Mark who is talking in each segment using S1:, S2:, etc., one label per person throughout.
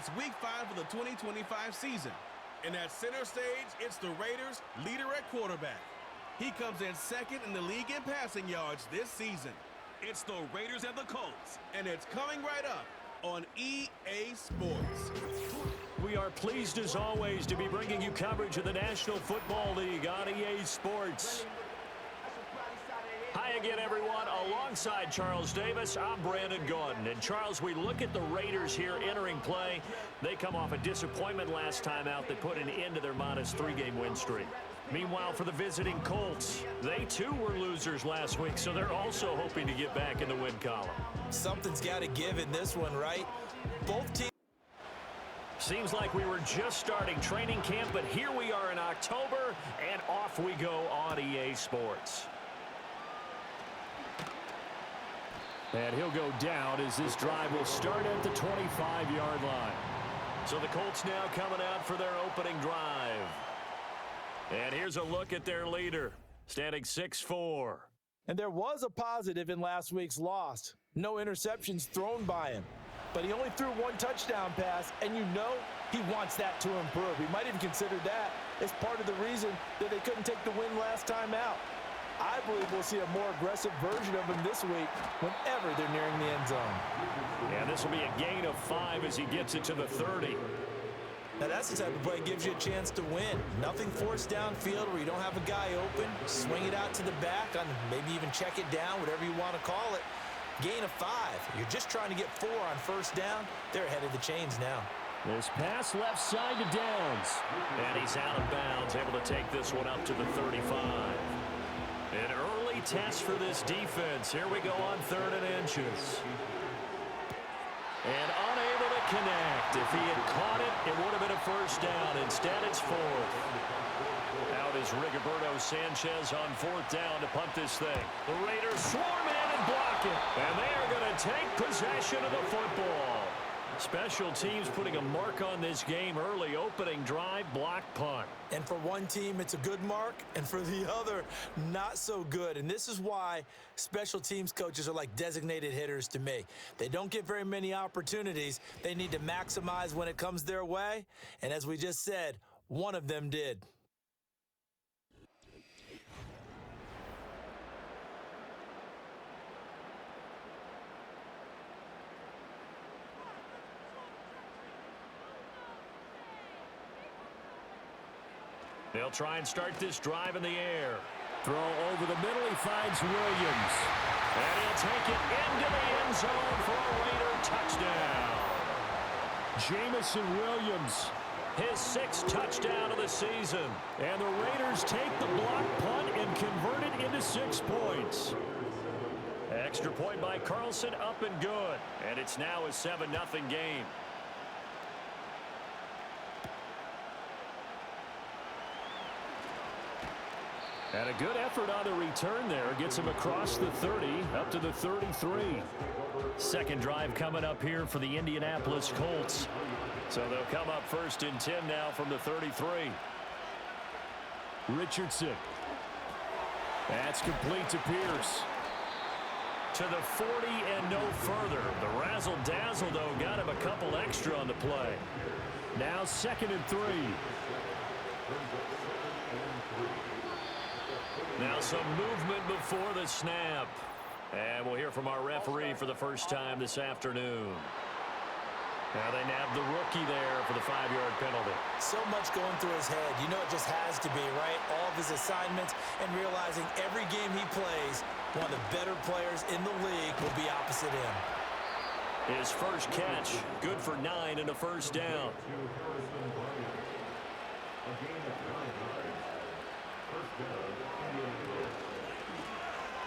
S1: It's Week 5 of the 2025 season. And at center stage, it's the Raiders' leader at quarterback. He comes in second in the league in passing yards this season. It's the Raiders and the Colts, and it's coming right up on EA Sports.
S2: We are pleased as always to be bringing you coverage of the National Football League on EA Sports. Hi again, everyone. Alongside Charles Davis, I'm Brandon Gordon. And Charles, we look at the Raiders here entering play. They come off a disappointment last time out that put an end to their modest 3-game win streak. Meanwhile, for the visiting Colts, they too were losers last week, so they're also hoping to get back in the win column.
S3: Something's got to give in this one, right? Both teams.
S2: Seems like we were just starting training camp, but here we are in October, and off we go on EA Sports. And he'll go down as this drive will start at the 25-yard line. So the Colts now coming out for their opening drive. And here's a look at their leader, standing 6'4".
S3: And there was a positive in last week's loss. No interceptions thrown by him. But he only threw one touchdown pass, and you know he wants that to improve. He might even consider that as part of the reason that they couldn't take the win last time out. I believe we'll see a more aggressive version of him this week whenever they're nearing the end zone.
S2: And this will be a gain of 5 as he gets it to the 30.
S3: Now that's the type of play that gives you a chance to win. Nothing forced downfield where you don't have a guy open. Swing it out to the back, on maybe even check it down, whatever you want to call it. Gain of 5. You're just trying to get 4 on first down. They're ahead of the chains now.
S2: This pass left side to Downs. And he's out of bounds, able to take this one up to the 35. An early test for this defense. Here we go on 3rd and inches. And unable to connect. If he had caught it, it would have been a first down. Instead, it's 4th. Out is Rigoberto Sanchez on 4th down to punt this thing. The Raiders swarm in and block it. And they are going to take possession of the football. Special teams putting a mark on this game early. Opening drive, block punt.
S3: And for one team, it's a good mark, and for the other, not so good. And this is why special teams coaches are like designated hitters to me. They don't get very many opportunities. They need to maximize when it comes their way. And as we just said, one of them did.
S2: They'll try and start this drive in the air. Throw over the middle, he finds Williams. And he'll take it into the end zone for a Raider touchdown. Jamison Williams, his 6th touchdown of the season. And the Raiders take the block punt and convert it into 6 points. Extra point by Carlson, up and good. And it's now a 7-0 game. And a good effort on the return there. Gets him across the 30, up to the 33. Second drive coming up here for the Indianapolis Colts. So they'll come up 1st and 10 now from the 33. Richardson. That's complete to Pierce. To the 40 and no further. The razzle-dazzle, though, got him a couple extra on the play. Now 2nd and 3. Now some movement before the snap. And we'll hear from our referee for the first time this afternoon. Now they nab the rookie there for the 5-yard penalty.
S3: So much going through his head. You know it just has to be, right? All of his assignments and realizing every game he plays, one of the better players in the league will be opposite him.
S2: His first catch, good for 9 and a first down.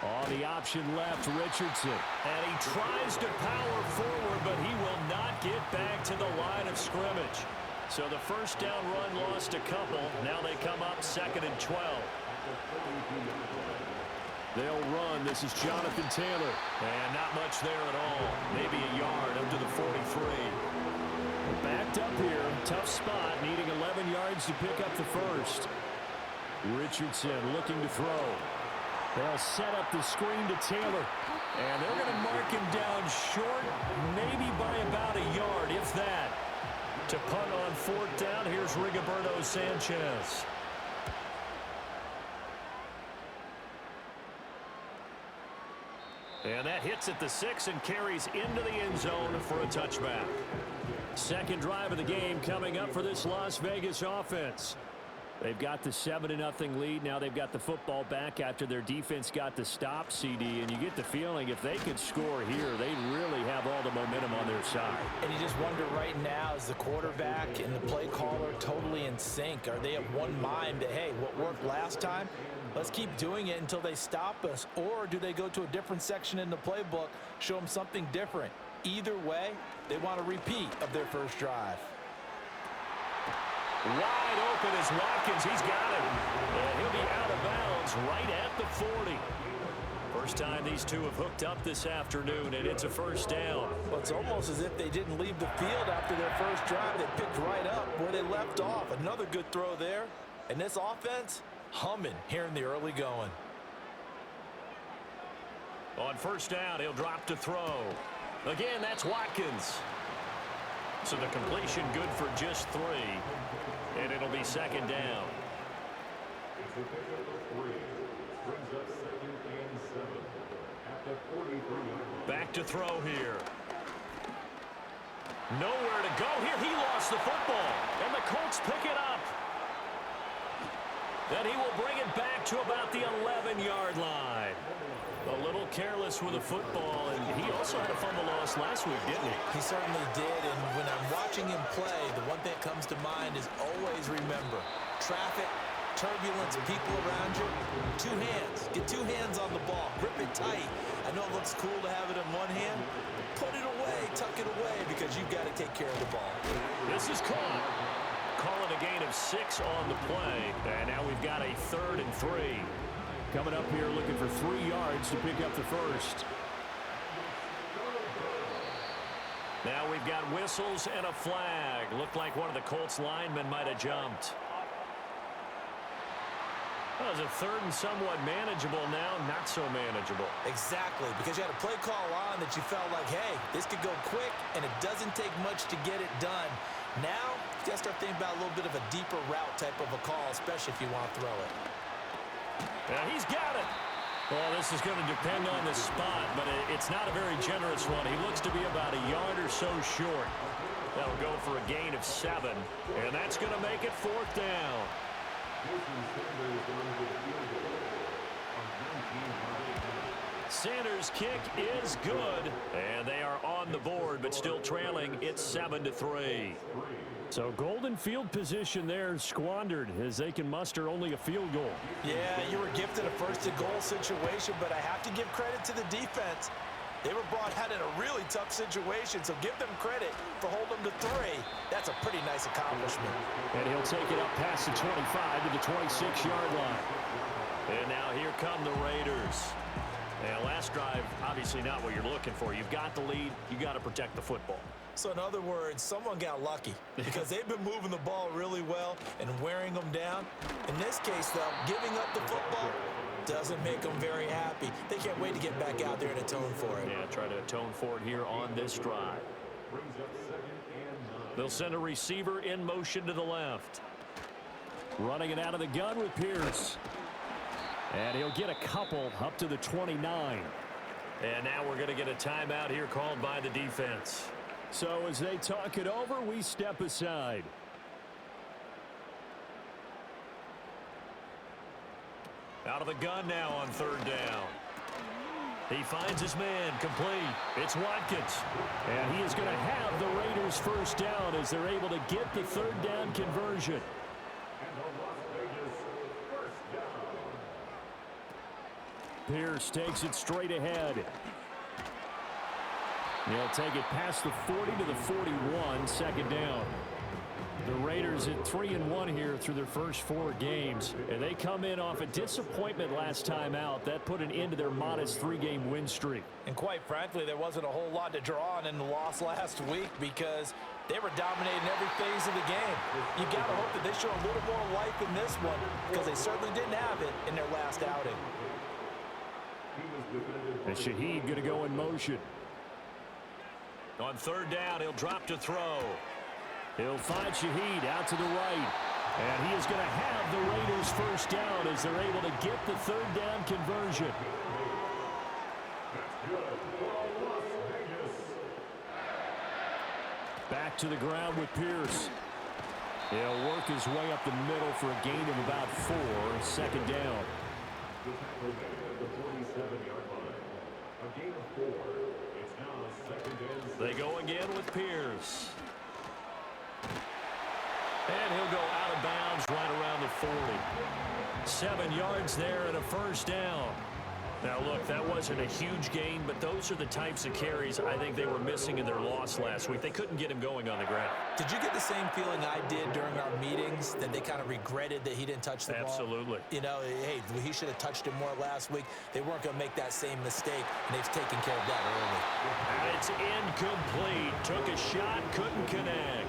S2: On the option left, Richardson. And he tries to power forward, but he will not get back to the line of scrimmage. So the first down run lost a couple. Now they come up 2nd and 12. They'll run. This is Jonathan Taylor. And not much there at all. Maybe a yard up to the 43. Backed up here. Tough spot, needing 11 yards to pick up the first. Richardson looking to throw. They'll set up the screen to Taylor. And they're going to mark him down short, maybe by about a yard, if that. To punt on 4th down, here's Rigoberto Sanchez. And that hits at the 6 and carries into the end zone for a touchback. Second drive of the game coming up for this Las Vegas offense. They've got the 7-0 lead. Now they've got the football back after their defense got the stop, CD. And you get the feeling if they could score here, they really have all the momentum on their side.
S3: And you just wonder right now, is the quarterback and the play caller totally in sync? Are they of one mind that, hey, what worked last time, let's keep doing it until they stop us? Or do they go to a different section in the playbook, show them something different? Either way, they want a repeat of their first drive.
S2: Wide open is Watkins. He's got it. And he'll be out of bounds right at the 40. First time these two have hooked up this afternoon, and it's a first down.
S3: Well, it's almost as if they didn't leave the field after their first drive. They picked right up where they left off. Another good throw there. And this offense, humming here in the early going.
S2: On first down, he'll drop to throw. Again, that's Watkins. So the completion good for just 3. And it'll be second down. Back to throw here. Nowhere to go here. He lost the football. And the Colts pick it up. Then he will bring it back to about the 11-yard line. A little careless with the football, and he also had a fumble loss last week, didn't he?
S3: He certainly did, and when I'm watching him play, the one thing that comes to mind is always remember, traffic, turbulence, people around you, 2 hands. Get 2 hands on the ball. Grip it tight. I know it looks cool to have it in one hand. Put it away, tuck it away, because you've got to take care of the ball.
S2: This is caught. Calling a gain of 6 on the play, and now we've got a 3rd and 3. Coming up here looking for 3 yards to pick up the first. Now we've got whistles and a flag. Looked like one of the Colts linemen might have jumped. That was a 3rd and somewhat manageable, now not so manageable.
S3: Exactly, because you had a play call on that you felt like, hey, this could go quick, and it doesn't take much to get it done. Now, you got to start thinking about a little bit of a deeper route type of a call, especially if you want to throw it.
S2: Yeah, he's got it. Well, this is going to depend on the spot, but it's not a very generous one. He looks to be about a yard or so short. That'll go for a gain of 7, and that's going to make it 4th down. Sanders' kick is good, and they are on the board, but still trailing. It's 7-3. So golden field position there squandered as they can muster only a field goal.
S3: Yeah, you were gifted a first-and-goal situation, but I have to give credit to the defense. They were brought out in a really tough situation, so give them credit for holding them to 3. That's a pretty nice accomplishment.
S2: And he'll take it up past the 25 to the 26-yard line. And now here come the Raiders. Now, last drive, obviously not what you're looking for. You've got the lead. You got to protect the football.
S3: So, in other words, someone got lucky because they've been moving the ball really well and wearing them down. In this case, though, giving up the football doesn't make them very happy. They can't wait to get back out there and atone for it.
S2: Yeah, try to atone for it here on this drive. They'll send a receiver in motion to the left. Running it out of the gun with Pierce. And he'll get a couple up to the 29. And now we're going to get a timeout here called by the defense. So as they talk it over, we step aside. Out of the gun now on 3rd down. He finds his man complete. It's Watkins. And he is going to have the Raiders first down as they're able to get the 3rd down conversion. Pierce takes it straight ahead. He'll take it past the 40 to the 41, 2nd down. The Raiders at 3-1 here through their first 4 games. And they come in off a disappointment last time out. That put an end to their modest 3-game win streak.
S3: And quite frankly, there wasn't a whole lot to draw on in the loss last week because they were dominating every phase of the game. You got to hope that they show a little more life in this one because they certainly didn't have it in their last outing.
S2: And Shaheed going to go in motion. On 3rd down, he'll drop to throw. He'll find Shaheed out to the right. And he is going to have the Raiders first down as they're able to get the third down conversion. Back to the ground with Pierce. He'll work his way up the middle for a gain of about 4, second down. They go again with Pierce. And he'll go out of bounds right around the 40. 7 yards there and a first down. Now, look, that wasn't a huge gain, but those are the types of carries I think they were missing in their loss last week. They couldn't get him going on the ground.
S3: Did you get the same feeling I did during our meetings, that they kind of regretted that he didn't touch the ball?
S2: Absolutely.
S3: You know, hey, he should have touched it more last week. They weren't going to make that same mistake, and they've taken care of that early.
S2: And it's incomplete. Took a shot, couldn't connect.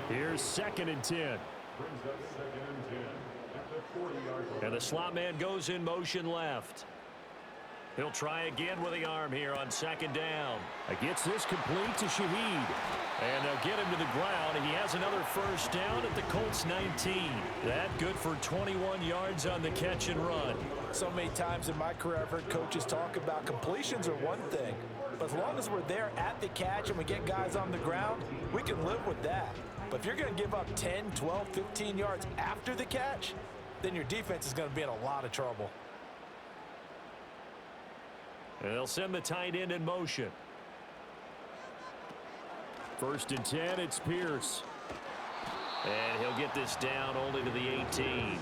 S2: Here's 2nd and 10. And the slot man goes in motion left. He'll try again with the arm here on 2nd down. Gets this complete to Shaheed. And they'll get him to the ground, and he has another first down at the Colts 19. That good for 21 yards on the catch and run.
S3: So many times in my career I've heard coaches talk about completions are one thing, but as long as we're there at the catch and we get guys on the ground, we can live with that. But if you're going to give up 10, 12, 15 yards after the catch, then your defense is going to be in a lot of trouble.
S2: And they'll send the tight end in motion. 1st and 10, it's Pierce. And he'll get this down only to the 18.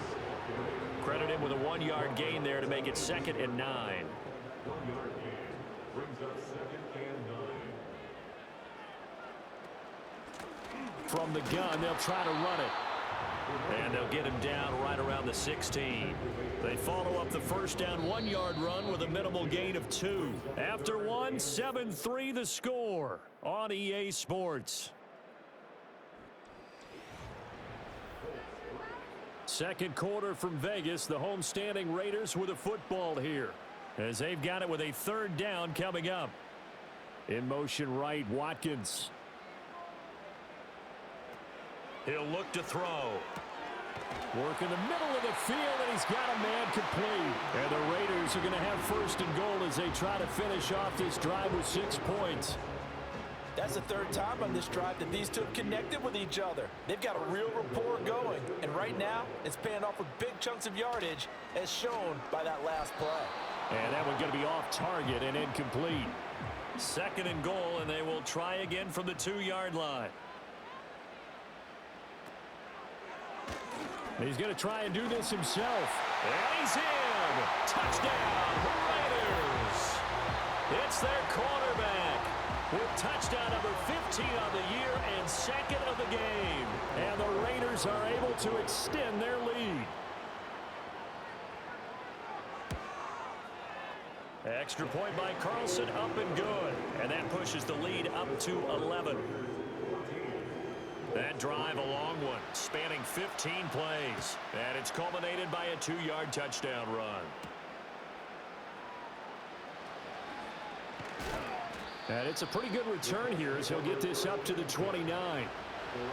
S2: Credit him with a 1-yard gain there to make it 2nd and 9. From the gun, they'll try to run it. And they'll get him down right around the 16. They follow up the first down 1-yard run with a minimal gain of 2. After one, 7-3 the score on EA Sports. Second quarter from Vegas, the homestanding Raiders with a football here, as they've got it with a 3rd down coming up. In motion right, Watkins. He'll look to throw. Work in the middle of the field, and he's got a man complete. And the Raiders are going to have 1st and goal as they try to finish off this drive with 6 points.
S3: That's the 3rd time on this drive that these two have connected with each other. They've got a real rapport going, and right now it's paying off with big chunks of yardage, as shown by that last play.
S2: And that one's going to be off target and incomplete. 2nd and goal, and they will try again from the 2-yard line. He's going to try and do this himself. And he's in. Touchdown, Raiders. It's their quarterback with touchdown number 15 on the year and 2nd of the game. And the Raiders are able to extend their lead. Extra point by Carlson, up and good. And that pushes the lead up to 11. That drive, a long one, spanning 15 plays. And it's culminated by a 2-yard touchdown run. And it's a pretty good return here as he'll get this up to the 29.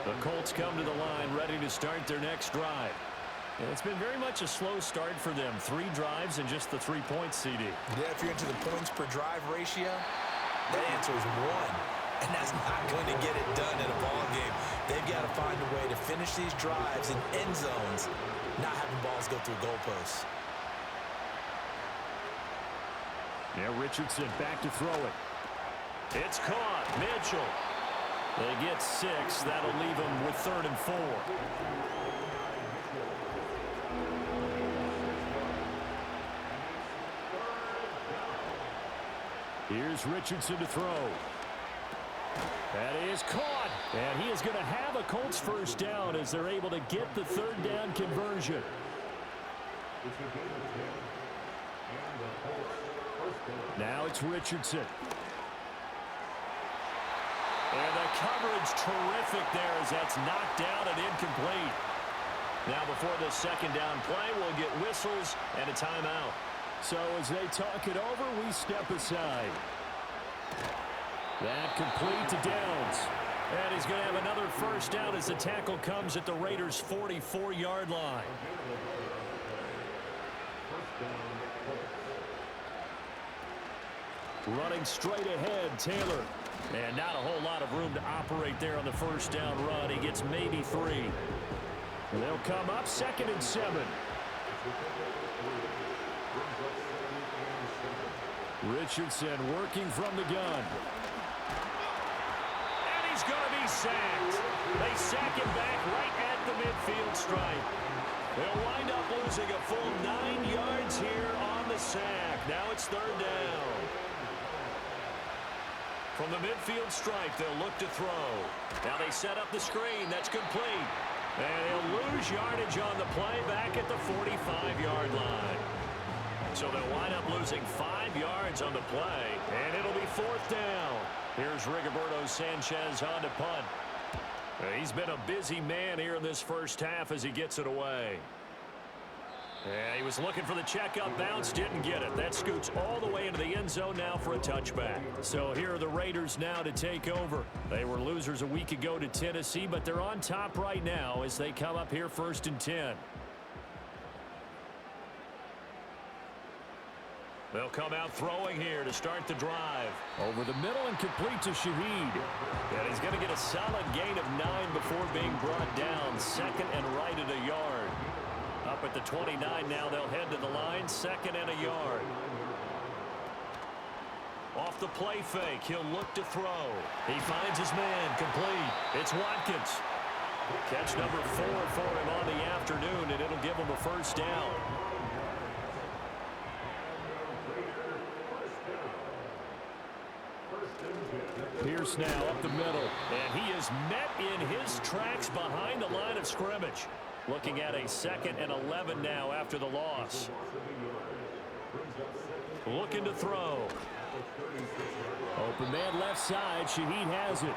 S2: The Colts come to the line ready to start their next drive. And it's been very much a slow start for them. 3 drives and just the 3 points, CD.
S3: Yeah, if you're into the points per drive ratio, that answer is 1. And that's not going to get it done in a ball game. They've got to find a way to finish these drives in end zones, not having balls go through goalposts.
S2: Yeah, Richardson back to throw it. It's caught. Mitchell. They get 6. That'll leave them with 3rd and 4. Here's Richardson to throw. That is caught. And he is going to have a Colts first down as they're able to get the 3rd down conversion. Now it's Richardson. And the coverage terrific there as that's knocked down and incomplete. Now before the 2nd down play, we'll get whistles and a timeout. So as they talk it over, we step aside. That complete to Downs. And he's going to have another first down as the tackle comes at the Raiders' 44-yard line. Running straight ahead, Taylor. And not a whole lot of room to operate there on the first down run. He gets maybe 3. They'll come up 2nd and 7. Richardson working from the gun. And he's going to be sacked. They sack him back right at the midfield stripe. They'll wind up losing a full 9 yards here on the sack. Now it's 3rd down. From the midfield stripe, they'll look to throw. Now they set up the screen. That's complete. And he'll lose yardage on the play back at the 45-yard line. So they'll wind up losing 5 yards on the play, and it'll be 4th down. Here's Rigoberto Sanchez on to punt. He's been a busy man here in this first half as he gets it away. Yeah, he was looking for the checkup bounce, didn't get it. That scoots all the way into the end zone now for a touchback. So here are the Raiders now to take over. They were losers a week ago to Tennessee, but they're on top right now as they come up here 1st and 10. They'll come out throwing here to start the drive. Over the middle and complete to Shaheed. And he's going to get a solid gain of 9 before being brought down. 2nd and right at a yard. Up at the 29 now, they'll head to the line. 2nd and a yard. Off the play fake, he'll look to throw. He finds his man, complete. It's Watkins. Catch number 4 for him on the afternoon, and it'll give him a first down. Pierce now up the middle, and he is met in his tracks behind the line of scrimmage. Looking at a 2nd and 11 now after the loss. Looking to throw. Open man left side. Shaheed has it.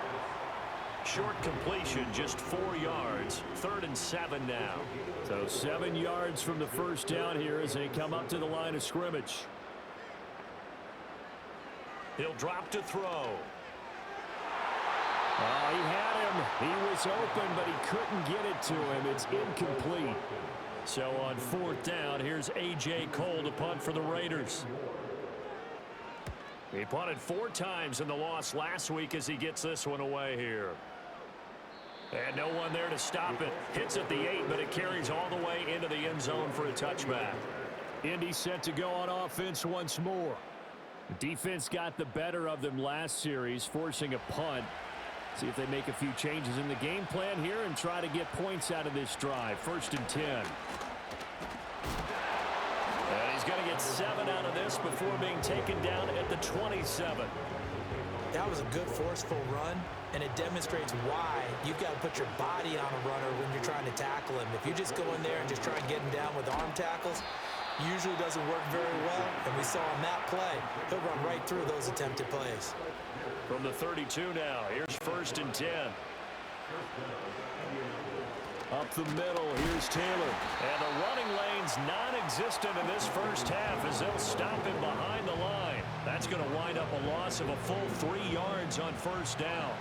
S2: Short completion, just 4 yards. 3rd and 7 now. So 7 yards from the first down here as they come up to the line of scrimmage. He'll drop to throw. Oh, he had him. He was open, but he couldn't get it to him. It's incomplete. So on 4th down, here's A.J. Cole to punt for the Raiders. He punted 4 times in the loss last week as he gets this one away here. And no one there to stop it. Hits at the 8, but it carries all the way into the end zone for a touchback. Indy set to go on offense once more. The defense got the better of them last series, forcing a punt. See if they make a few changes in the game plan here and try to get points out of this drive. 1st and 10. And he's going to get 7 out of this before being taken down at the 27.
S3: That was a good forceful run, and it demonstrates why you've got to put your body on a runner when you're trying to tackle him. If you just go in there and just try and get him down with arm tackles, usually doesn't work very well, and we saw on that play, he'll run right through those attempted plays.
S2: From the 32 now, here's 1st and 10. Up the middle, here's Taylor. And the running lane's non-existent in this first half as they'll stop him behind the line. That's going to wind up a loss of a full 3 yards on 1st down.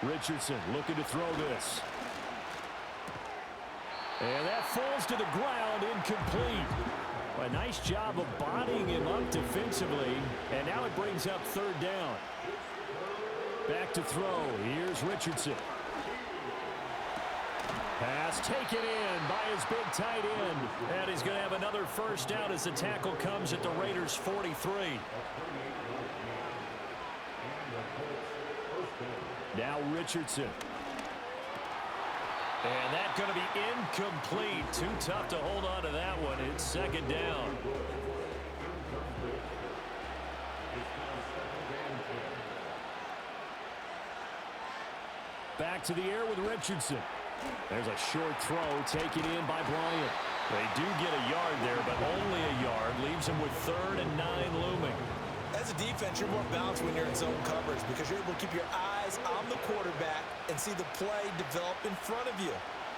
S2: Richardson looking to throw this. And that falls to the ground, incomplete. A nice job of bodying him up defensively, and now it brings up 3rd down. Back to throw. Here's Richardson. Pass taken in by his big tight end. And he's going to have another first down as the tackle comes at the Raiders' 43. Now Richardson. And that's going to be incomplete. Too tough to hold on to that one. It's 2nd down. Back to the air with Richardson. There's a short throw taken in by Bryant. They do get a yard there, but only a yard. Leaves them with 3rd and 9 looming.
S3: As a defense, you're more balanced when you're in zone coverage because you're able to keep your eyes on the quarterback and see the play develop in front of you.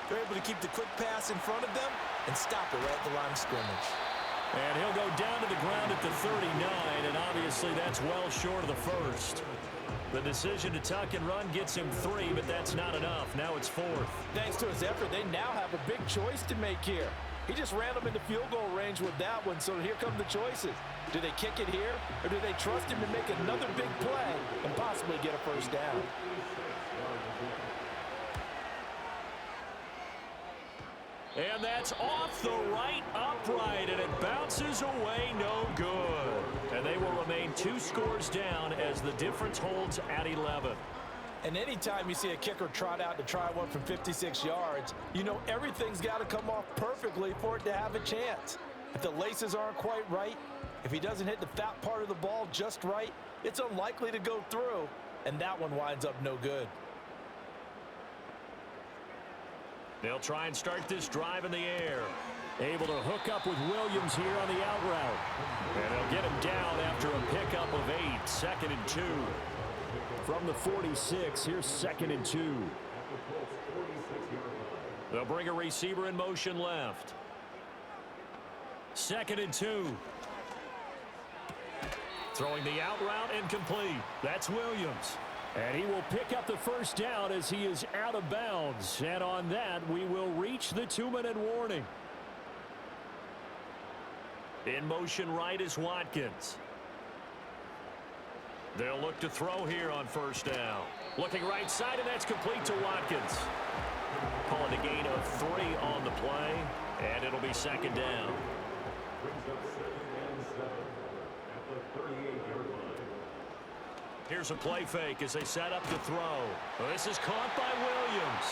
S3: You're able to keep the quick pass in front of them and stop it right at the line of scrimmage.
S2: And he'll go down to the ground at the 39, and obviously that's well short of the first. The decision to tuck and run gets him 3, but that's not enough. Now it's 4th.
S3: Thanks to his effort, they now have a big choice to make here. He just ran them into field goal range with that one, so here come the choices. Do they kick it here, or do they trust him to make another big play and possibly get a first down?
S2: And that's off the right upright, and it bounces away no good. And they will remain 2 scores down as the difference holds at 11.
S3: And anytime you see a kicker trot out to try one from 56 yards, you know everything's got to come off perfectly for it to have a chance. If the laces aren't quite right, if he doesn't hit the fat part of the ball just right, it's unlikely to go through, and that one winds up no good.
S2: They'll try and start this drive in the air. Able to hook up with Williams here on the out route. And they'll get him down after a pickup of 8, 2nd and 2. From the 46, here's 2nd and 2. They'll bring a receiver in motion left. 2nd and 2. Throwing the out route incomplete. That's Williams. And he will pick up the first down as he is out of bounds. And on that, we will reach the 2-minute warning. In motion right is Watkins. They'll look to throw here on first down. Looking right side, and that's complete to Watkins. Calling a gain of 3 on the play, and it'll be 2nd down. Here's a play fake as they set up to throw. Well, this is caught by Williams.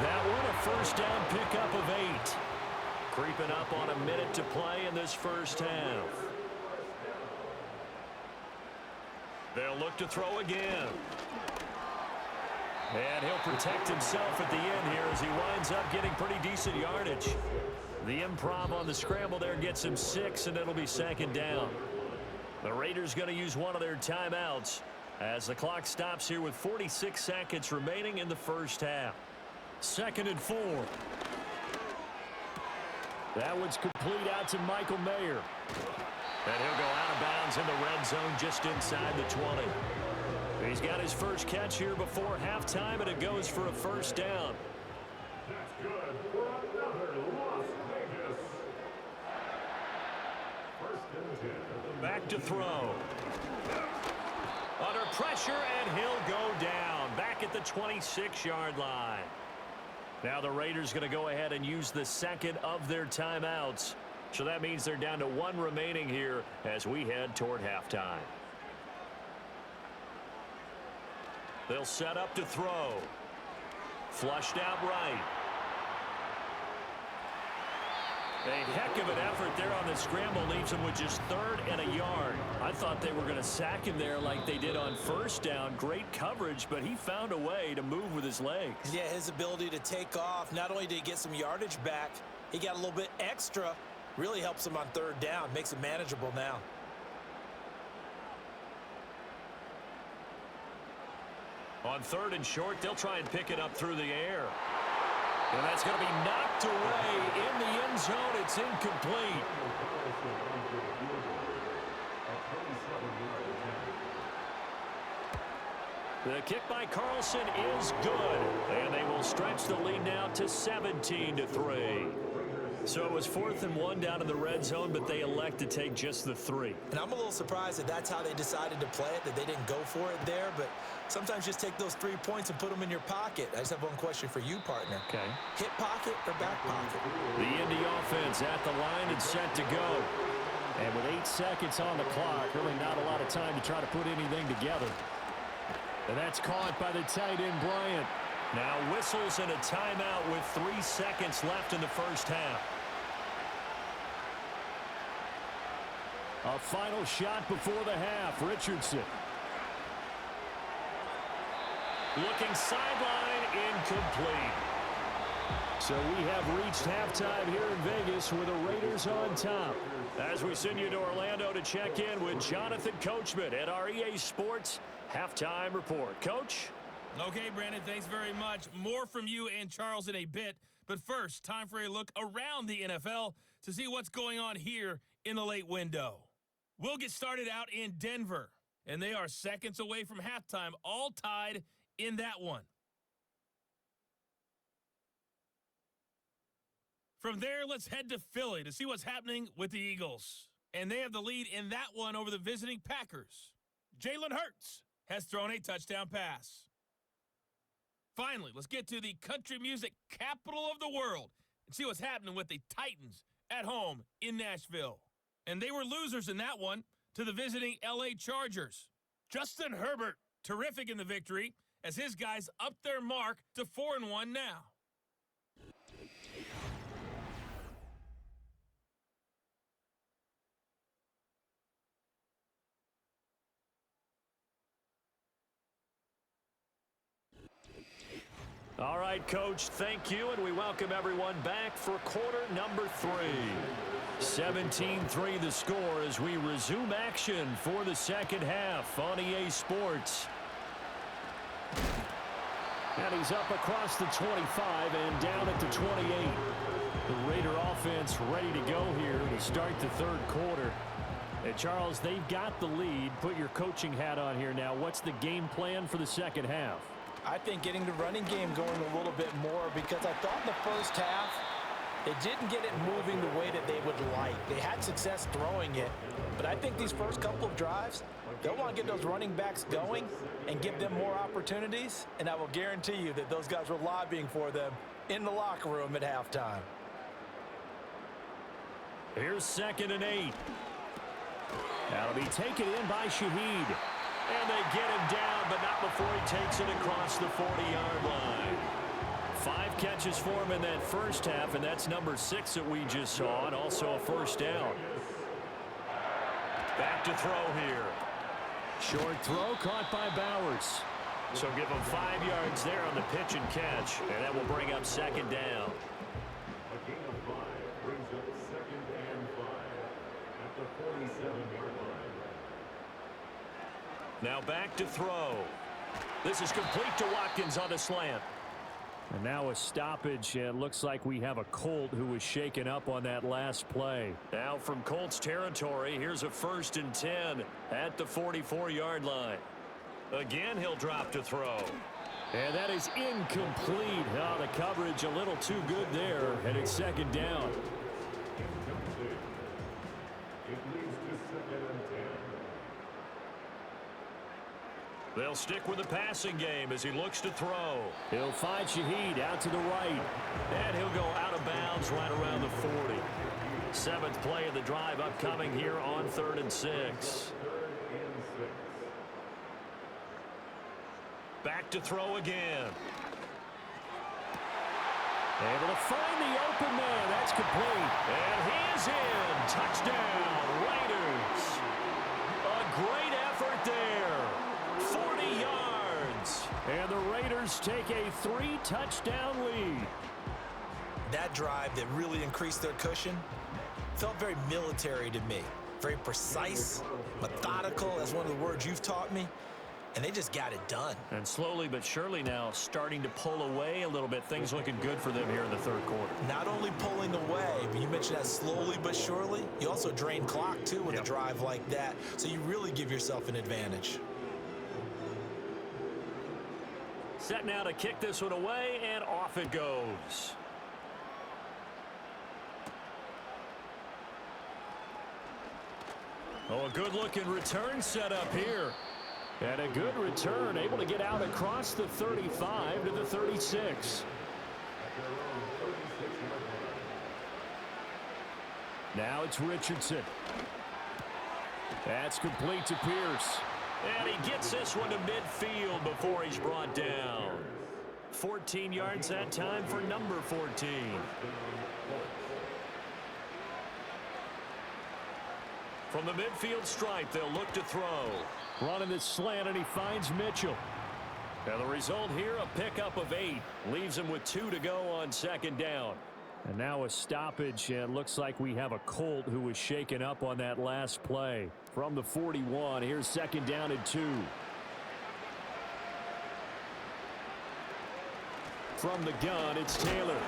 S2: That one a first down pickup of 8. Creeping up on a minute to play in this first half. They'll look to throw again. And he'll protect himself at the end here as he winds up getting pretty decent yardage. The improv on the scramble there gets him 6, and it'll be 2nd down. The Raiders going to use one of their timeouts as the clock stops here with 46 seconds remaining in the first half. 2nd and 4. That one's complete out to Michael Mayer. And he'll go out of bounds in the red zone just inside the 20. He's got his first catch here before halftime, and it goes for a first down.
S4: That's good for another Las Vegas. 1st and 10.
S2: Back to throw. Under pressure, and he'll go down. Back at the 26-yard line. Now the Raiders going to go ahead and use the 2nd of their timeouts. So that means they're down to 1 remaining here as we head toward halftime. They'll set up to throw. Flushed out right. A heck of an effort there on the scramble leaves him with just 3rd and a yard. I thought they were going to sack him there like they did on first down. Great coverage, but he found a way to move with his legs.
S3: Yeah, his ability to take off, not only did he get some yardage back, he got a little bit extra. Really helps him on 3rd down, makes it manageable now.
S2: On 3rd and short, they'll try and pick it up through the air. And that's going to be knocked away in the end zone. It's incomplete. The kick by Carlson is good. And they will stretch the lead now to 17-3. So it was 4th and 1 down in the red zone, but they elect to take just the 3.
S3: And I'm a little surprised that that's how they decided to play it, that they didn't go for it there. But sometimes just take those 3 points and put them in your pocket. I just have one question for you, partner.
S2: Okay.
S3: Hip pocket or back pocket?
S2: The IND offense at the line and set to go. And with 8 seconds on the clock, really not a lot of time to try to put anything together. And that's caught by the tight end, Bryant. Now whistles and a timeout with 3 seconds left in the first half. A final shot before the half. Richardson. Looking sideline, incomplete. So we have reached halftime here in Vegas with the Raiders on top. As we send you to Orlando to check in with Jonathan Coachman at our EA Sports Halftime Report. Coach?
S5: Okay, Brandon, thanks very much. More from you and Charles in a bit. But first, time for a look around the NFL. to see what's going on here in the late window. We'll get started out in Denver, and they are seconds away from halftime, all tied in that one. From there, let's head to Philly to see what's happening with the Eagles. And they have the lead in that one over the visiting Packers. Jalen Hurts has thrown a touchdown pass. Finally, let's get to the country music capital of the world and see what's happening with the Titans at home in Nashville. And they were losers in that one to the visiting LA Chargers. Justin Herbert, terrific in the victory as his guys up their mark to 4-1 now.
S2: All right, Coach, thank you, and we welcome everyone back for quarter number 3. 17-3 the score as we resume action for the second half on EA Sports. And he's up across the 25 and down at the 28. The Raider offense ready to go here to start the third quarter. And Charles, they've got the lead. Put your coaching hat on here now. What's the game plan for the second half?
S3: I think getting the running game going a little bit more, because I thought in the first half they didn't get it moving the way that they would like. They had success throwing it, but I think these first couple of drives, they'll want to get those running backs going and give them more opportunities, and I will guarantee you that those guys were lobbying for them in the locker room at halftime.
S2: Here's 2nd and 8. That'll be taken in by Shaheed. And they get him down, but not before he takes it across the 40-yard line. 5 catches for him in that first half, and that's number 6 that we just saw, and also a first down. Back to throw here. Short throw caught by Bowers. So give him 5 yards there on the pitch and catch, and that will bring up 2nd down.
S4: A gain of 5 brings up 2nd and 5 at the 47-yard line.
S2: Now back to throw. This is complete to Watkins on a slant. And now a stoppage. It looks like we have a Colt who was shaken up on that last play. Now from Colts territory, here's a 1st and 10 at the 44-yard line. Again, he'll drop to throw. And that is incomplete. Oh, the coverage a little too good there, and it's 2nd down.
S4: It leads to 2nd and 10.
S2: They'll stick with the passing game as he looks to throw. He'll find Shaheed out to the right. And he'll go out of bounds right around the 40. 7th play of the drive upcoming here on 3rd and 6. Back to throw again. Able to find the open man. That's complete. And he is in. Touchdown, Raiders. A great effort there. 40 yards. And the Raiders take a 3-touchdown lead.
S3: That drive that really increased their cushion felt very military to me. Very precise, methodical, that's one of the words you've taught me. And they just got it done.
S2: And slowly but surely now starting to pull away a little bit. Things looking good for them here in the third quarter.
S3: Not only pulling away, but you mentioned that slowly but surely. You also drain clock, too, with a drive like that. So you really give yourself an advantage.
S2: Set now to kick this one away, and off it goes. Oh, a good-looking return set up here. And a good return, able to get out across the 35 to the 36. Now it's Richardson. That's complete to Pierce. And he gets this one to midfield before he's brought down. 14 yards that time for number 14. From the midfield stripe, they'll look to throw. Running this slant, and he finds Mitchell. And the result here, a pickup of 8. Leaves him with 2 to go on 2nd down. And now a stoppage, and looks like we have a Colt who was shaken up on that last play. From the 41, here's 2nd down and 2. From the gun, it's Taylor.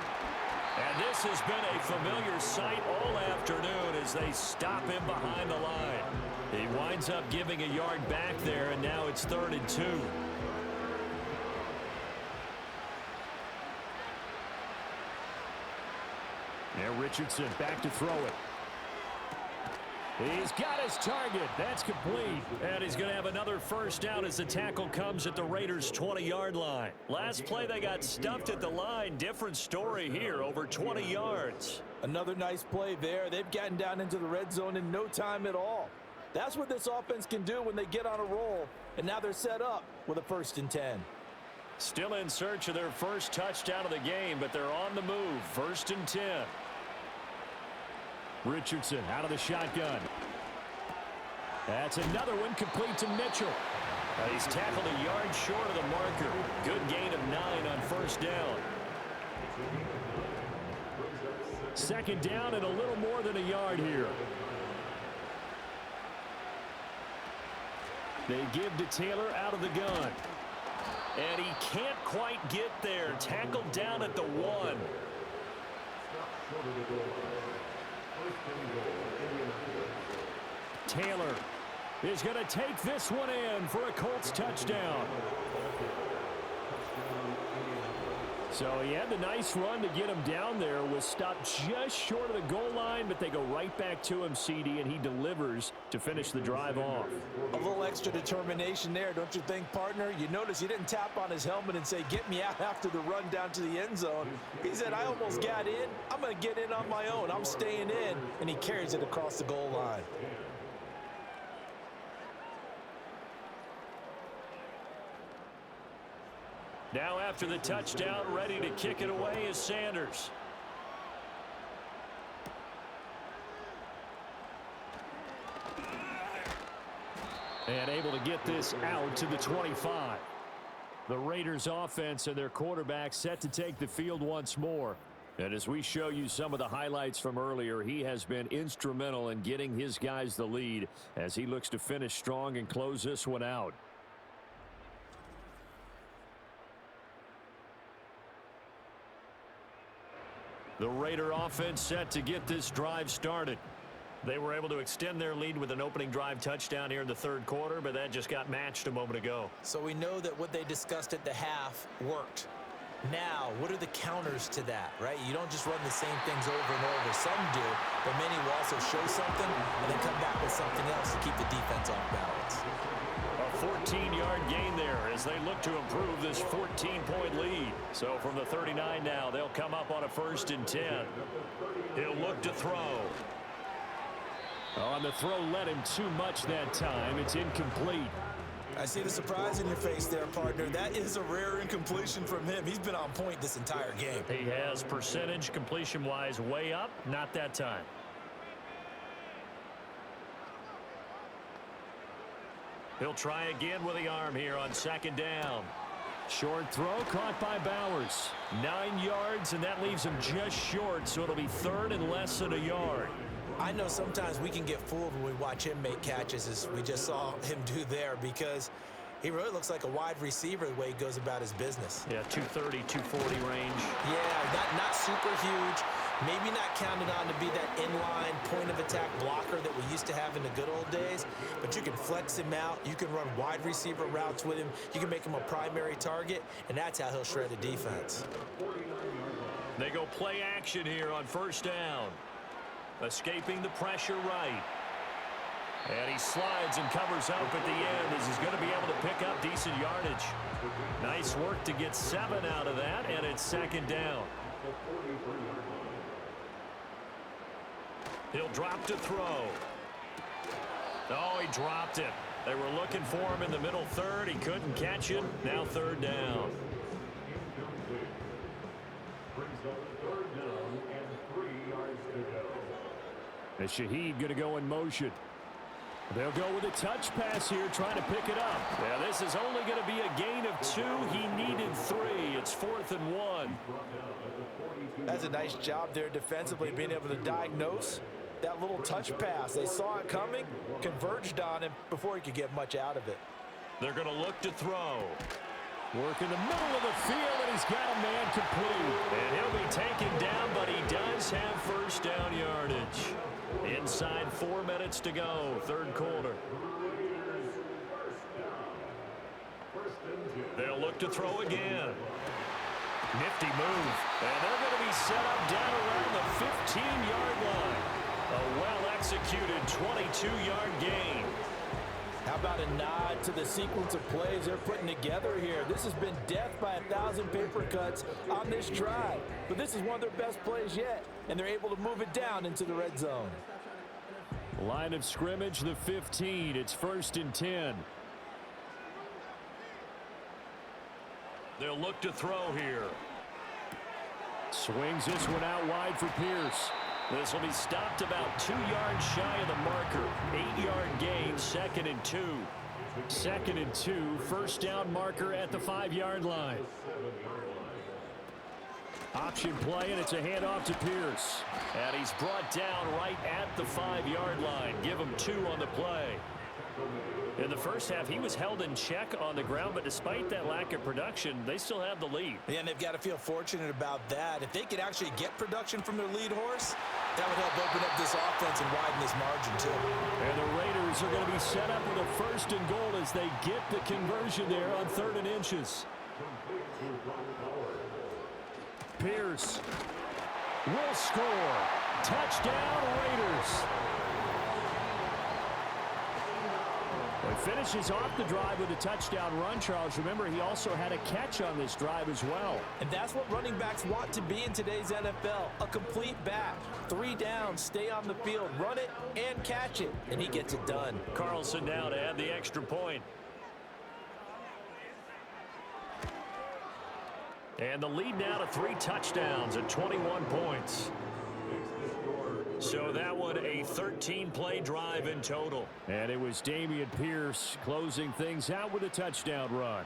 S2: And this has been a familiar sight all afternoon as they stop him behind the line. He winds up giving a yard back there, and now it's 3rd and 2. Now Richardson back to throw it. He's got his target. That's complete. And he's going to have another first down as the tackle comes at the Raiders' 20-yard line. Last play, they got stuffed at the line. Different story here, over 20 yards.
S3: Another nice play there. They've gotten down into the red zone in no time at all. That's what this offense can do when they get on a roll. And now they're set up with a 1st and 10.
S2: Still in search of their first touchdown of the game, but they're on the move. 1st and 10. Richardson out of the shotgun. That's another one, complete to Mitchell. He's tackled a yard short of the marker. Good gain of 9 on 1st down. 2nd down and a little more than a yard here. They give to Taylor out of the gun. And he can't quite get there. Tackled down at the 1. Taylor is going to take this one in for a Colts touchdown. So he had the nice run to get him down there. Was stopped just short of the goal line, but they go right back to him, CD, and he delivers to finish the drive off.
S3: A little extra determination there, don't you think, partner? You notice he didn't tap on his helmet and say, get me out after the run down to the end zone. He said, I almost got in. I'm going to get in on my own. I'm staying in. And he carries it across the goal line.
S2: Now after the touchdown, ready to kick it away is Sanders. And able to get this out to the 25. The Raiders offense and their quarterback set to take the field once more. And as we show you some of the highlights from earlier, he has been instrumental in getting his guys the lead as he looks to finish strong and close this one out. The Raider offense set to get this drive started. They were able to extend their lead with an opening drive touchdown here in the 3rd quarter, but that just got matched a moment ago.
S3: So we know that what they discussed at the half worked. Now, what are the counters to that, right? You don't just run the same things over and over. Some do, but many will also show something and then come back with something else to keep the defense off balance.
S2: A 14-yard gain there as they look to improve this 14-point lead. So from the 39 now, they'll come up on a 1st and 10. He'll look to throw. On the throw, led him too much that time. It's incomplete.
S3: I see the surprise in your face there, partner. That is a rare incompletion from him. He's been on point this entire game.
S2: He has percentage completion-wise way up. Not that time. He'll try again with the arm here on 2nd down. Short throw caught by Bowers. 9 yards, and that leaves him just short, so it'll be 3rd and less than a yard.
S3: I know sometimes we can get fooled when we watch him make catches, as we just saw him do there, because he really looks like a wide receiver the way he goes about his business.
S2: Yeah, 230, 240 range.
S3: Yeah, not super huge. Maybe not counted on to be that inline point-of-attack blocker that we used to have in the good old days, but you can flex him out. You can run wide receiver routes with him. You can make him a primary target, and that's how he'll shred a defense.
S2: They go play action here on 1st down. Escaping the pressure right. And he slides and covers up at the end as he's going to be able to pick up decent yardage. Nice work to get 7 out of that, and it's 2nd down. He'll drop to throw. Oh, he dropped it. They were looking for him in the middle 3rd. He couldn't catch it. Now 3rd down. And Shaheed going to go in motion. They'll go with a touch pass here, trying to pick it up. Yeah, this is only going to be a gain of 2. He needed 3. It's 4th and 1.
S3: That's a nice job there defensively, being able to diagnose that little touch pass. They saw it coming, converged on him before he could get much out of it.
S2: They're going to look to throw. Work in the middle of the field, and he's got a man complete. And he'll be taken down, but he does have first down yardage. Inside 4 minutes to go, third quarter. They'll look to throw again. Nifty move. And they're going to be set up down around the 15-yard line. A well-executed 22-yard gain.
S3: How about a nod to the sequence of plays they're putting together here? This has been death by 1,000 paper cuts on this drive. But this is one of their best plays yet, and they're able to move it down into the red zone.
S2: Line of scrimmage, the 15. It's 1st and 10. They'll look to throw here. Swings this one out wide for Pierce. This will be stopped about 2 yards shy of the marker. 8-yard gain, 2nd and 2. 2nd and 2, first down marker at the 5-yard line. Option play, and it's a handoff to Pierce. And he's brought down right at the 5-yard line. Give him 2 on the play. In the first half, he was held in check on the ground, but despite that lack of production, they still have the lead.
S3: Yeah, and they've got to feel fortunate about that. If they could actually get production from their lead horse, that would help open up this offense and widen this margin, too.
S2: And the Raiders are going to be set up with a 1st and goal as they get the conversion there on 3rd and inches. Pierce will score. Touchdown, Raiders. Well, he finishes off the drive with a touchdown run, Charles. Remember, he also had a catch on this drive as well.
S3: And that's what running backs want to be in today's NFL, a complete back. 3 downs, stay on the field, run it, and catch it, and he gets it done.
S2: Carlson now to add the extra point. And the lead now to 3 touchdowns at 21 points. So that one a 13-play drive in total. And it was Dameon Pierce closing things out with a touchdown run.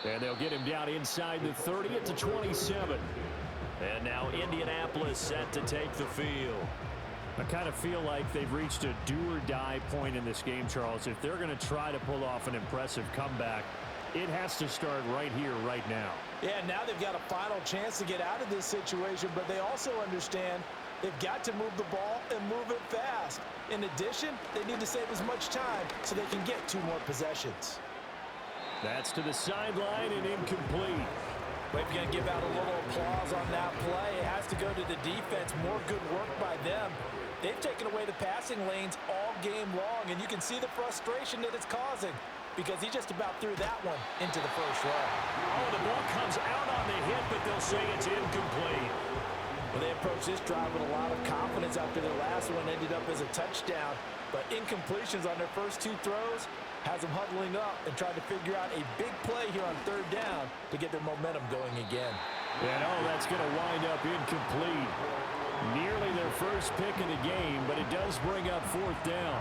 S2: And they'll get him down inside the 30 at the 27. And now Indianapolis set to take the field. I kind of feel like they've reached a do-or-die point in this game, Charles. If they're going to try to pull off an impressive comeback, it has to start right here, right now.
S3: Yeah, now they've got a final chance to get out of this situation, but they also understand they've got to move the ball and move it fast. In addition, they need to save as much time so they can get 2 more possessions.
S2: That's to the sideline and incomplete.
S3: But if you're going to give out a little applause on that play, it has to go to the defense. More good work by them. They've taken away the passing lanes all game long, and you can see the frustration that it's causing because he just about threw that one into the first row.
S2: Oh, the ball comes out on the hit, but they'll say it's incomplete.
S3: Well, they approached this drive with a lot of confidence after their last one ended up as a touchdown. But incompletions on their first 2 throws has them huddling up and trying to figure out a big play here on 3rd down to get their momentum going again.
S2: And oh, that's going to wind up incomplete. Nearly their first pick of the game, but it does bring up 4th down.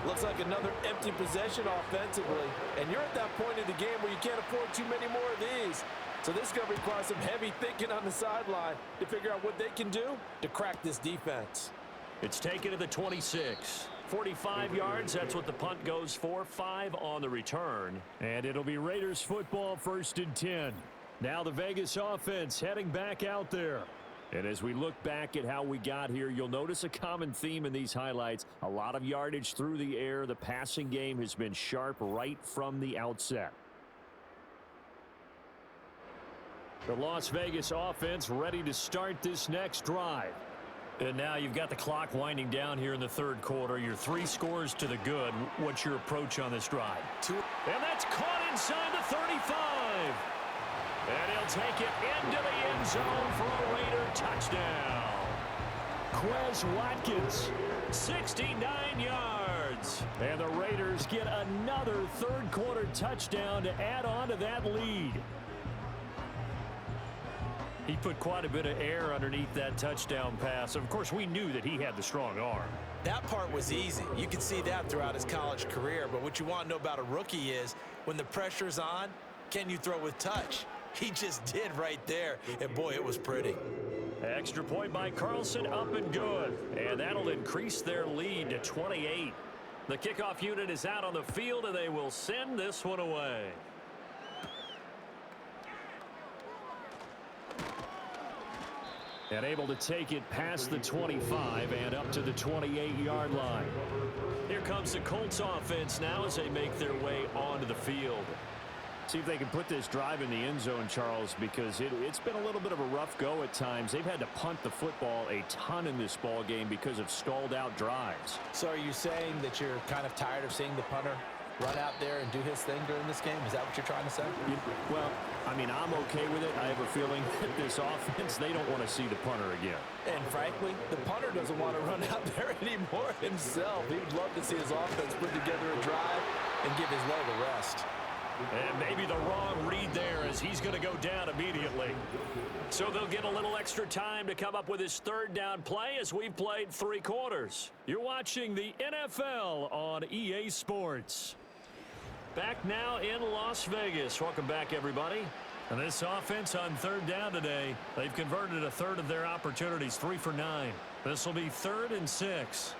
S3: Looks like another empty possession offensively. And you're at that point in the game where you can't afford too many more of these. So this is going to require some heavy thinking on the sideline to figure out what they can do to crack this defense.
S2: It's taken to the 26. 45 yards, that's what the punt goes for. 5 on the return. And it'll be Raiders football, 1st and 10. Now the Vegas offense heading back out there. And as we look back at how we got here, you'll notice a common theme in these highlights. A lot of yardage through the air. The passing game has been sharp right from the outset. The Las Vegas offense ready to start this next drive. And now you've got the clock winding down here in the 3rd quarter. Your 3 scores to the good. What's your approach on this drive?
S3: 2.
S2: And that's caught inside the 35. And he'll take it into the end zone for a Raider touchdown. Quez Watkins, 69 yards. And the Raiders get another 3rd quarter touchdown to add on to that lead. He put quite a bit of air underneath that touchdown pass. Of course, we knew that he had the strong arm.
S3: That part was easy. You could see that throughout his college career. But what you want to know about a rookie is when the pressure's on, can you throw with touch? He just did right there. And, boy, it was pretty.
S2: Extra point by Carlson, up and good. And that'll increase their lead to 28. The kickoff unit is out on the field, and they will send this one away. And able to take it past the 25 and up to the 28-yard line. Here comes the Colts offense now as they make their way onto the field.
S6: See if they can put this drive in the end zone, Charles, because it's been a little bit of a rough go at times. They've had to punt the football a ton in this ball game because of stalled-out drives.
S3: So are you saying that you're kind of tired of seeing the punter run out there and do his thing during this game? Is that what you're trying to say?
S6: Well, I mean, I'm okay with it. I have a feeling that this offense, they don't want to see the punter again.
S3: And frankly, the punter doesn't want to run out there anymore himself. He would love to see his offense put together a drive and give his leg a rest.
S2: And maybe the wrong read there as he's going to go down immediately. So they'll get a little extra time to come up with his third down play as we've played 3 quarters. You're watching the NFL on EA Sports. Back now in Las Vegas. Welcome back, everybody. And this offense on third down today, they've converted a third of their opportunities, 3 for 9. This will be 3rd and 6.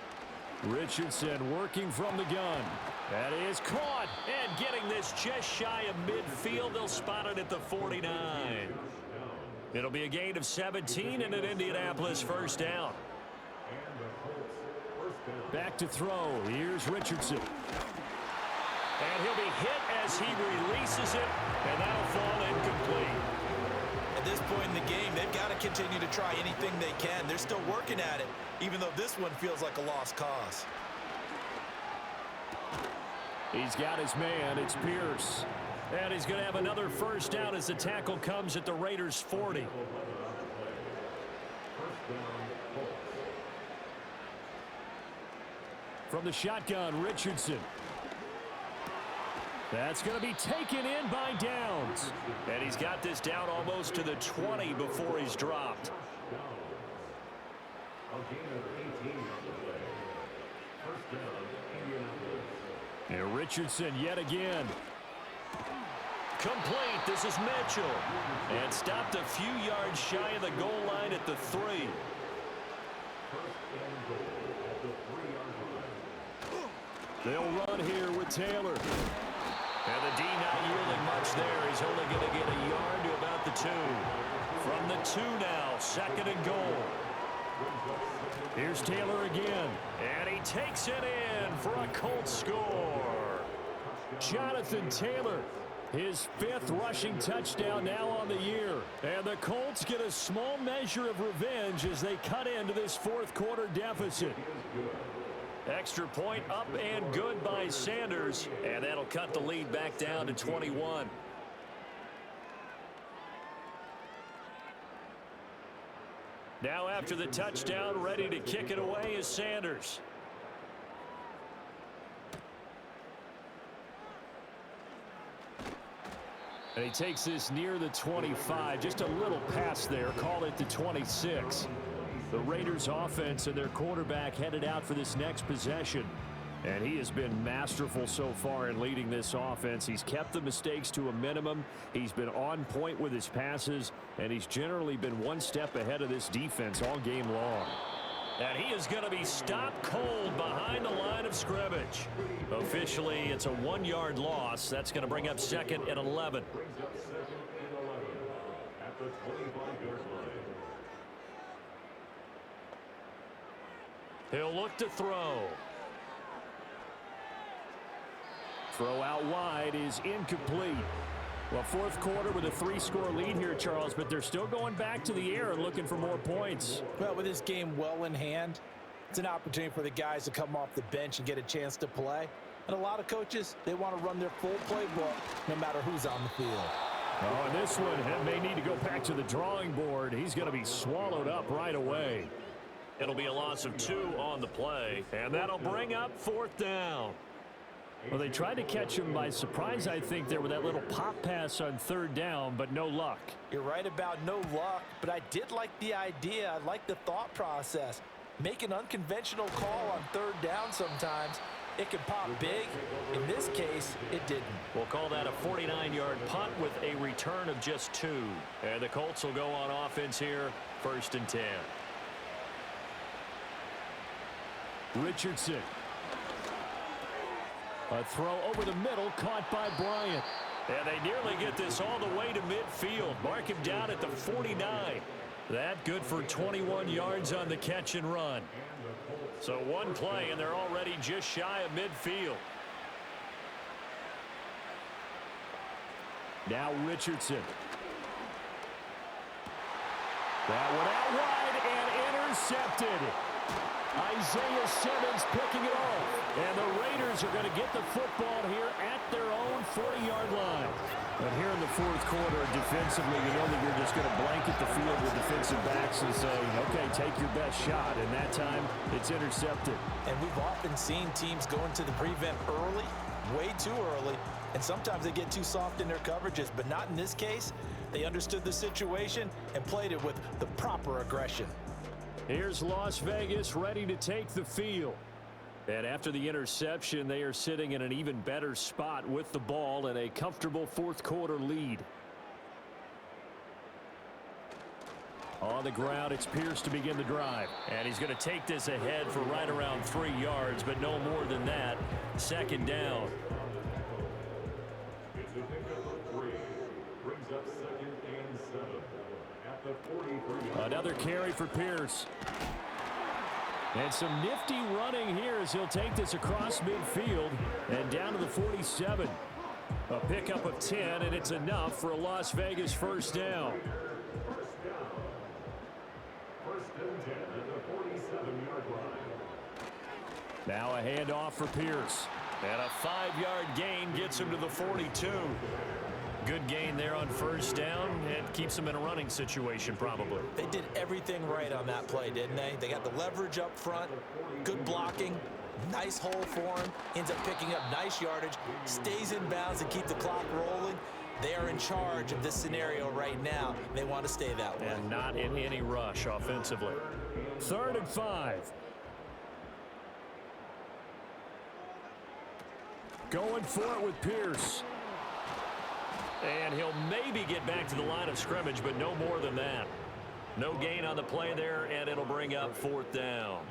S6: Richardson working from the gun.
S2: That is caught, and getting this just shy of midfield. They'll spot it at the 49. It'll be a gain of 17 and an Indianapolis first down.
S6: Back to throw. Here's Richardson.
S2: And he'll be hit as he releases it, and that'll fall incomplete.
S3: At this point in the game, they've got to continue to try anything they can. They're still working at it, even though this one feels like a lost cause.
S6: He's got his man. It's Pierce.
S2: And he's going to have another first down as the tackle comes at the Raiders' 40.
S6: From the shotgun, Richardson. That's going to be taken in by Downs.
S2: And he's got this down almost to the 20 before he's dropped.
S6: And Richardson yet again.
S2: Complete. This is Mitchell. And stopped a few yards shy of the goal line at the 3.
S6: They'll run here with Taylor.
S2: And the D not yielding much there. He's only going to get a yard to about the 2. From the 2 now, 2nd and goal.
S6: Here's Taylor again.
S2: And he takes it in for a Colts score.
S6: Jonathan Taylor, his 5th rushing touchdown now on the year. And the Colts get a small measure of revenge as they cut into this 4th quarter deficit.
S2: Extra point up and good by Sanders. And that'll cut the lead back down to 21. Now after the touchdown, ready to kick it away is Sanders.
S6: And he takes this near the 25. Just a little pass there. Call it the 26. The Raiders offense and their quarterback headed out for this next possession. And he has been masterful so far in leading this offense. He's kept the mistakes to a minimum. He's been on point with his passes. And he's generally been one step ahead of this defense all game long.
S2: And he is going to be stopped cold behind the line of scrimmage. Officially, it's a 1-yard loss. That's going to bring up 2nd and 11. He'll look to throw.
S6: Throw out wide is incomplete. Well, 4th quarter with a 3-score lead here, Charles, but they're still going back to the air and looking for more points.
S3: Well, with this game well in hand, it's an opportunity for the guys to come off the bench and get a chance to play. And a lot of coaches, they want to run their full playbook no matter who's on the field.
S6: Oh, and this one may need to go back to the drawing board. He's going to be swallowed up right away.
S2: It'll be a loss of 2 on the play, and that'll bring up 4th down.
S6: Well, they tried to catch him by surprise, I think, there with that little pop pass on 3rd down, but no luck.
S3: You're right about no luck, but I did like the idea. I like the thought process. Make an unconventional call on 3rd down sometimes. It can pop big. In this case, it didn't.
S2: We'll call that a 49-yard punt with a return of just 2. And the Colts will go on offense here, 1st and 10.
S6: A throw over the middle, caught by Bryant.
S2: And they nearly get this all the way to midfield. Mark him down at the 49. That good for 21 yards on the catch and run. So one play, and they're already just shy of midfield.
S6: Now Richardson. That one out wide and intercepted. Isaiah Simmons picking it off. And the Raiders are going to get the football here at their own 40-yard line. But here in the fourth quarter, defensively, you know that you're just going to blanket the field with defensive backs and say, okay, take your best shot. And that time, it's intercepted.
S3: And we've often seen teams go into the prevent early, way too early, and sometimes they get too soft in their coverages, but not in this case. They understood the situation and played it with the proper aggression.
S6: Here's Las Vegas ready to take the field. And after the interception, they are sitting in an even better spot with the ball and a comfortable fourth quarter lead. On the ground, it's Pierce to begin the drive.
S2: And he's going to take this ahead for right around 3 yards, but no more than that. Second down.
S4: It's a pickup of 3. Brings up 2nd and 7 at the 43.
S6: Another carry for Pierce. And some nifty running here as he'll take this across midfield and down to the 47. A pickup of 10, and it's enough for a Las Vegas first down.
S4: First and 10 at the 47-yard line.
S6: Now a handoff for Pierce.
S2: And a 5-yard gain gets him to the 42. Good gain there on first down. It keeps them in a running situation, probably.
S3: They did everything right on that play, didn't they? They got the leverage up front, good blocking, nice hole for him, ends up picking up nice yardage, stays in bounds and keep the clock rolling. They are in charge of this scenario right now. They want to stay that way.
S2: And not in any rush offensively.
S6: 3rd and 5. Going for it with Pierce.
S2: And he'll maybe get back to the line of scrimmage, but no more than that. No gain on the play there, and it'll bring up 4th down.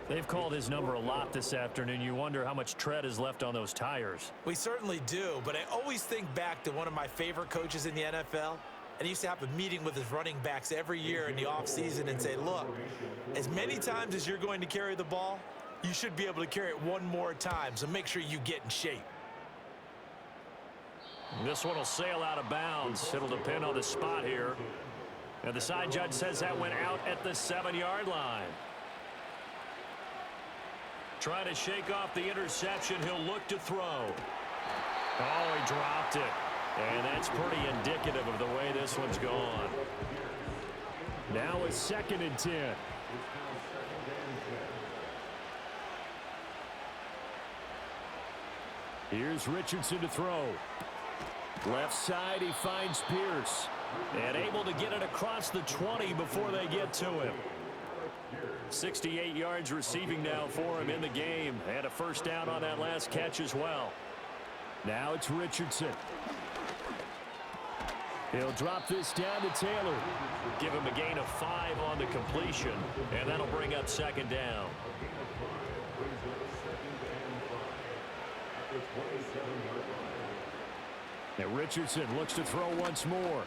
S2: They've called his number a lot this afternoon. You wonder how much tread is left on those tires.
S3: We certainly do, but I always think back to one of my favorite coaches in the NFL. And he used to have a meeting with his running backs every year in the offseason and say, look, as many times as you're going to carry the ball, you should be able to carry it one more time, so make sure you get in shape.
S2: This one will sail out of bounds. It'll depend on the spot here. And the side judge says that went out at the 7-yard line. Trying to shake off the interception. He'll look to throw. Oh, he dropped it. And that's pretty indicative of the way this one's gone.
S6: Now a 2nd and 10. Here's Richardson to throw. Left side, he finds Pierce.
S2: And able to get it across the 20 before they get to him. 68 yards receiving now for him in the game. And a first down on that last catch as well.
S6: Now it's Richardson. He'll drop this down to Taylor.
S2: Give him a gain of 5 on the completion. And that'll bring up 2nd down.
S6: And Richardson looks to throw once more.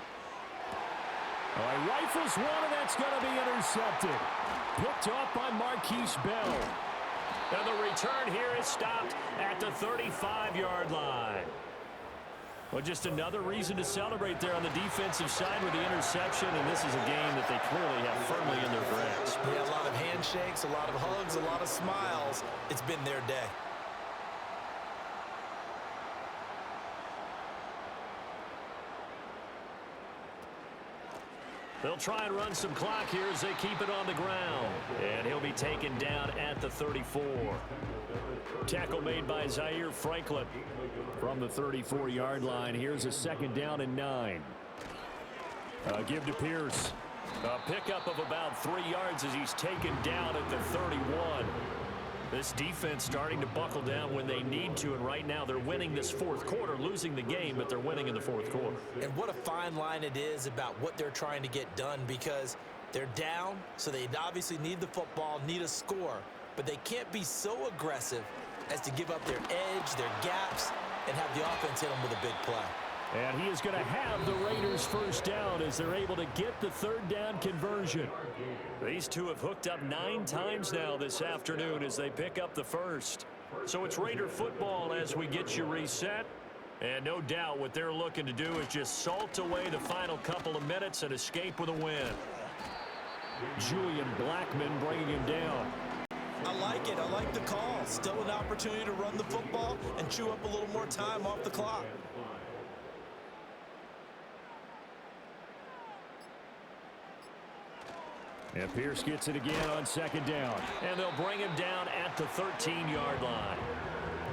S6: He rifles one, and that's going to be intercepted. Picked off by Marquise Bell.
S2: And the return here is stopped at the 35-yard line.
S6: Well, just another reason to celebrate there on the defensive side with the interception, and this is a game that they clearly have firmly in their grasp.
S3: Yeah, a lot of handshakes, a lot of hugs, a lot of smiles. It's been their day.
S2: They'll try and run some clock here as they keep it on the ground. And he'll be taken down at the 34.
S6: Tackle made by Zaire Franklin from the 34-yard line. Here's a 2nd down and 9. Give to Pierce.
S2: A pickup of about 3 yards as he's taken down at the 31. This defense starting to buckle down when they need to, and right now they're winning this fourth quarter, losing the game, but they're winning in the fourth quarter.
S3: And what a fine line it is about what they're trying to get done, because they're down, so they obviously need the football, need a score, but they can't be so aggressive as to give up their edge, their gaps, and have the offense hit them with a big play.
S6: And he is going to have the Raiders first down as they're able to get the third down conversion. These two have hooked up 9 times now this afternoon as they pick up the first. So it's Raider football as we get you reset. And no doubt what they're looking to do is just salt away the final couple of minutes and escape with a win. Julian Blackmon bringing him down.
S3: I like it. I like the call. Still an opportunity to run the football and chew up a little more time off the clock.
S6: And Pierce gets it again on second down.
S2: And they'll bring him down at the 13-yard line.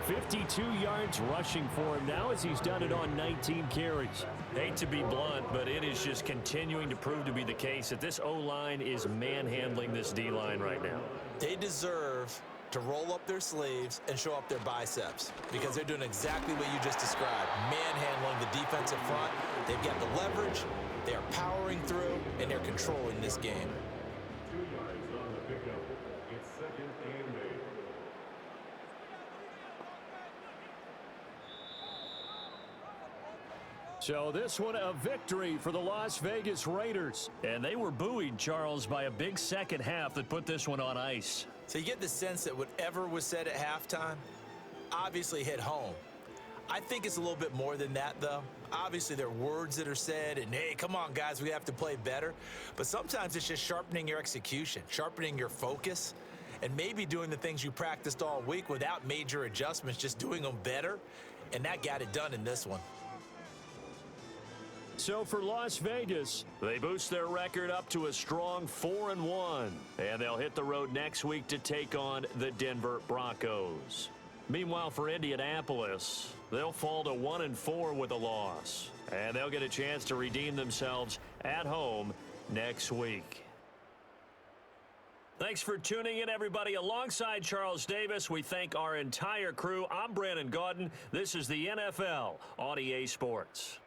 S6: 52 yards rushing for him now as he's done it on 19 carries.
S2: Hate to be blunt, but it is just continuing to prove to be the case that this O-line is manhandling this D-line right now.
S3: They deserve to roll up their sleeves and show up their biceps because they're doing exactly what you just described, manhandling the defensive front. They've got the leverage, they're powering through, and they're controlling this game.
S4: 2 yards on the pickup. It's 2nd and 8.
S6: So this one a victory for the Las Vegas Raiders.
S2: And they were buoyed, Charles, by a big second half that put this one on ice.
S3: So you get the sense that whatever was said at halftime obviously hit home. I think it's a little bit more than that, though. Obviously, there are words that are said, and hey, come on, guys, we have to play better. But sometimes it's just sharpening your execution, sharpening your focus, and maybe doing the things you practiced all week without major adjustments, just doing them better. And that got it done in this one.
S6: So for Las Vegas,
S2: they boost their record up to a strong 4-1. And they'll hit the road next week to take on the Denver Broncos. Meanwhile, for Indianapolis, they'll fall to 1-4 with a loss. And they'll get a chance to redeem themselves at home next week. Thanks for tuning in, everybody. Alongside Charles Davis, we thank our entire crew. I'm Brandon Gaudin. This is the NFL on EA Sports.